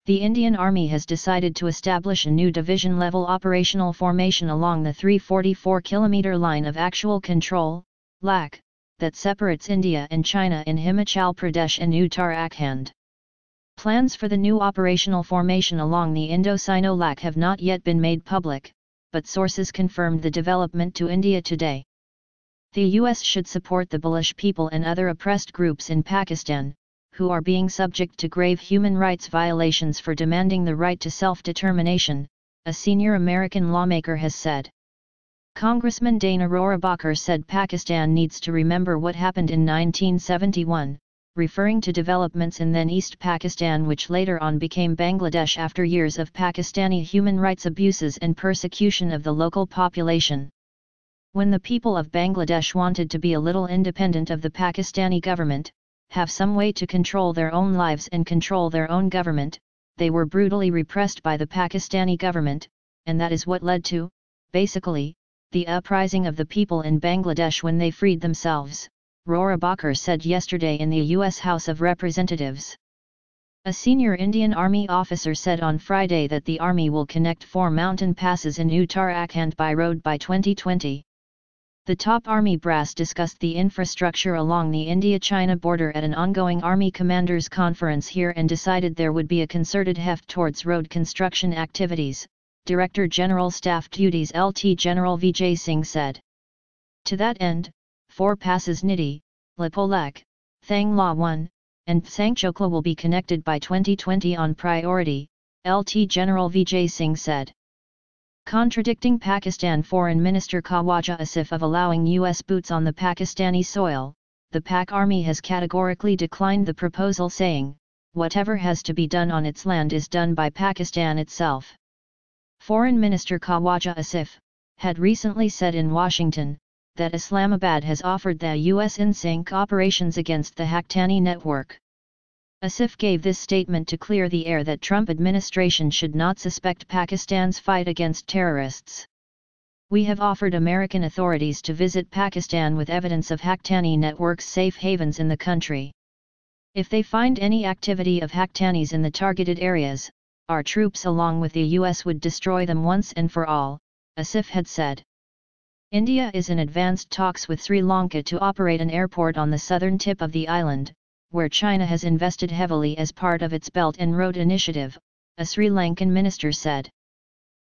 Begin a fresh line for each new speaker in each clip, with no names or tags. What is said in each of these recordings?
The Indian Army has decided to establish a new division-level operational formation along the 344-kilometer line of actual control, LAC, that separates India and China in Himachal Pradesh and Uttarakhand. Plans for the new operational formation along the Indo-China LAC have not yet been made public, but sources confirmed the development to India today. The US should support the Baloch people and other oppressed groups in Pakistan, who are being subject to grave human rights violations for demanding the right to self-determination, a senior American lawmaker has said. Congressman Dana Rohrabacher said Pakistan needs to remember what happened in 1971, referring to developments in then East Pakistan which later on became Bangladesh after years of Pakistani human rights abuses and persecution of the local population. When the people of Bangladesh wanted to be a little independent of the Pakistani government, have some way to control their own lives and control their own government, they were brutally repressed by the Pakistani government, and that is what led to, basically, the uprising of the people in Bangladesh when they freed themselves, Rohrabacher said yesterday in the U.S. House of Representatives. A senior Indian Army officer said on Friday that the Army will connect 4 mountain passes in Uttarakhand by road by 2020. The top Army brass discussed the infrastructure along the India-China border at an ongoing Army Commanders Conference here and decided there would be a concerted heft towards road construction activities, Director General Staff Duties Lt General Vijay Singh said. To that end, 4 passes Nidhi, Lapolak, Thangla 1, and Sangchokla will be connected by 2020 on priority, Lt General Vijay Singh said. Contradicting Pakistan Foreign Minister Khawaja Asif of allowing U.S. boots on the Pakistani soil, the Pak Army has categorically declined the proposal saying, whatever has to be done on its land is done by Pakistan itself. Foreign Minister Khawaja Asif had recently said in Washington that Islamabad has offered the U.S. in-sync operations against the Haqqani network. Asif gave this statement to clear the air that Trump administration should not suspect Pakistan's fight against terrorists. We have offered American authorities to visit Pakistan with evidence of Haqqani network's safe havens in the country. If they find any activity of Haqqanis in the targeted areas, our troops along with the US would destroy them once and for all, Asif had said. India is in advanced talks with Sri Lanka to operate an airport on the southern tip of the island, where China has invested heavily as part of its Belt and Road Initiative, a Sri Lankan minister said.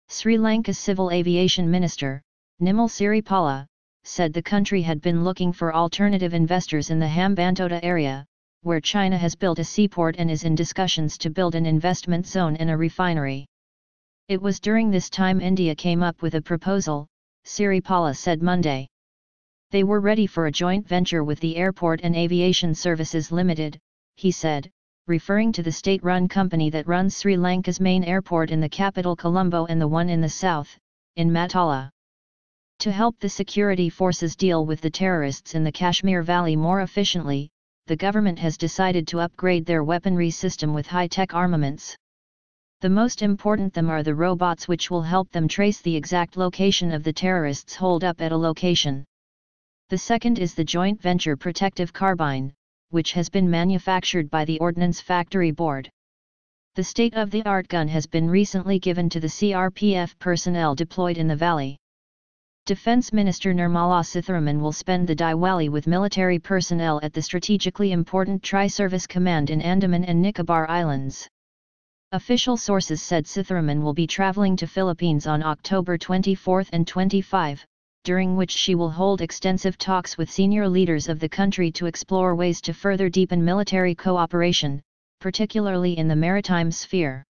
Sri Lanka's Civil Aviation Minister, Nimal Siripala, said the country had been looking for alternative investors in the Hambantota area, where China has built a seaport and is in discussions to build an investment zone and a refinery. It was during this time India came up with a proposal, Siripala said Monday. They were ready for a joint venture with the Airport and Aviation Services Limited, he said, referring to the state-run company that runs Sri Lanka's main airport in the capital Colombo and the one in the south, in Matala. To help the security forces deal with the terrorists in the Kashmir Valley more efficiently, the government has decided to upgrade their weaponry system with high-tech armaments. The most important them are the robots which will help them trace the exact location of the terrorists holed up at a location. The second is the joint venture protective carbine, which has been manufactured by the Ordnance Factory Board. The state-of-the-art gun has been recently given to the CRPF personnel deployed in the valley. Defense Minister Nirmala Sitharaman will spend the Diwali with military personnel at the strategically important Tri-Service Command in Andaman and Nicobar Islands. Official sources said Sitharaman will be traveling to Philippines on October 24 and 25, during which she will hold extensive talks with senior leaders of the country to explore ways to further deepen military cooperation, particularly in the maritime sphere.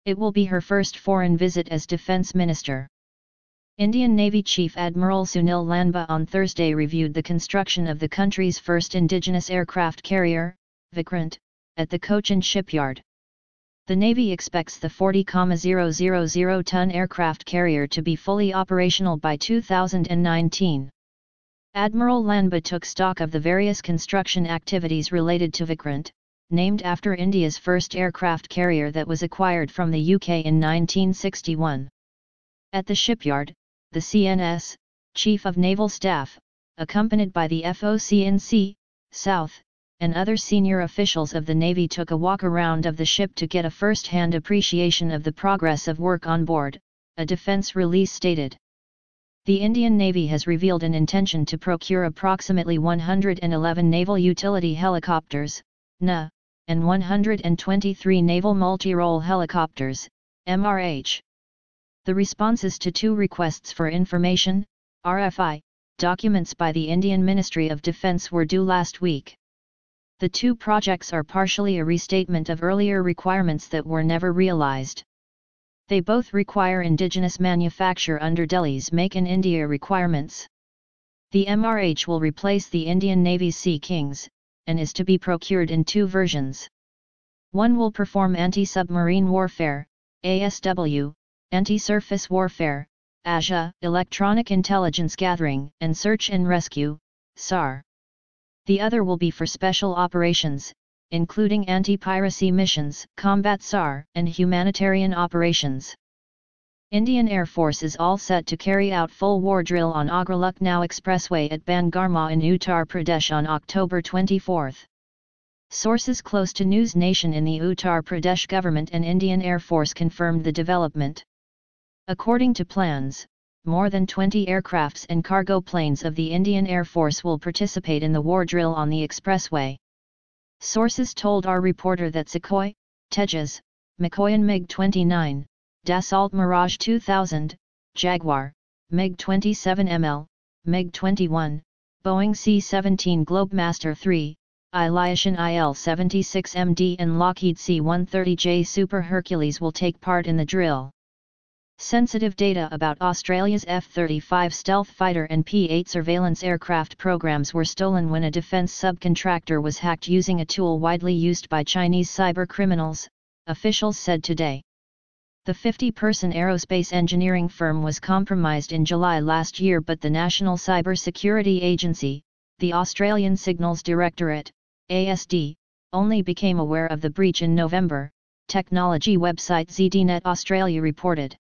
It will be her first foreign visit as defense minister. Indian Navy Chief Admiral Sunil Lanba on Thursday reviewed the construction of the country's first indigenous aircraft carrier, Vikrant, at the Cochin shipyard. The Navy expects the 40,000-ton aircraft carrier to be fully operational by 2019. Admiral Lanba took stock of the various construction activities related to Vikrant, named after India's first aircraft carrier that was acquired from the UK in 1961. At the shipyard, the CNS, Chief of Naval Staff, accompanied by the FOCNC, South, and other senior officials of the Navy took a walk around of the ship to get a first-hand appreciation of the progress of work on board, a defense release stated. The Indian Navy has revealed an intention to procure approximately 111 naval utility helicopters, NA, and 123 naval multi-role helicopters, MRH. The responses to 2 requests for information, RFI, documents by the Indian Ministry of Defence were due last week. The 2 projects are partially a restatement of earlier requirements that were never realized. They both require indigenous manufacture under Delhi's Make in India requirements. The MRH will replace the Indian Navy's Sea Kings, and is to be procured in 2 versions. One will perform anti-submarine warfare, ASW, anti-surface warfare, ASA, electronic intelligence gathering and search and rescue, SAR. The other will be for special operations, including anti-piracy missions, combat SAR, and humanitarian operations. Indian Air Force is all set to carry out full war drill on Agra-Lucknow Expressway at Bangarma in Uttar Pradesh on October 24. Sources close to News Nation in the Uttar Pradesh government and Indian Air Force confirmed the development. According to plans, more than 20 aircrafts and cargo planes of the Indian Air Force will participate in the war drill on the expressway. Sources told our reporter that Sukhoi, Tejas, Mikoyan MiG-29, Dassault Mirage 2000, Jaguar, MiG-27ML, MiG-21, Boeing C-17 Globemaster III, Ilyushin IL-76MD and Lockheed C-130J Super Hercules will take part in the drill. Sensitive data about Australia's F-35 stealth fighter and P-8 surveillance aircraft programs were stolen when a defense subcontractor was hacked using a tool widely used by Chinese cyber criminals, officials said today. The 50-person aerospace engineering firm was compromised in July last year, but the National Cyber Security Agency, the Australian Signals Directorate, ASD, only became aware of the breach in November, technology website ZDNet Australia reported.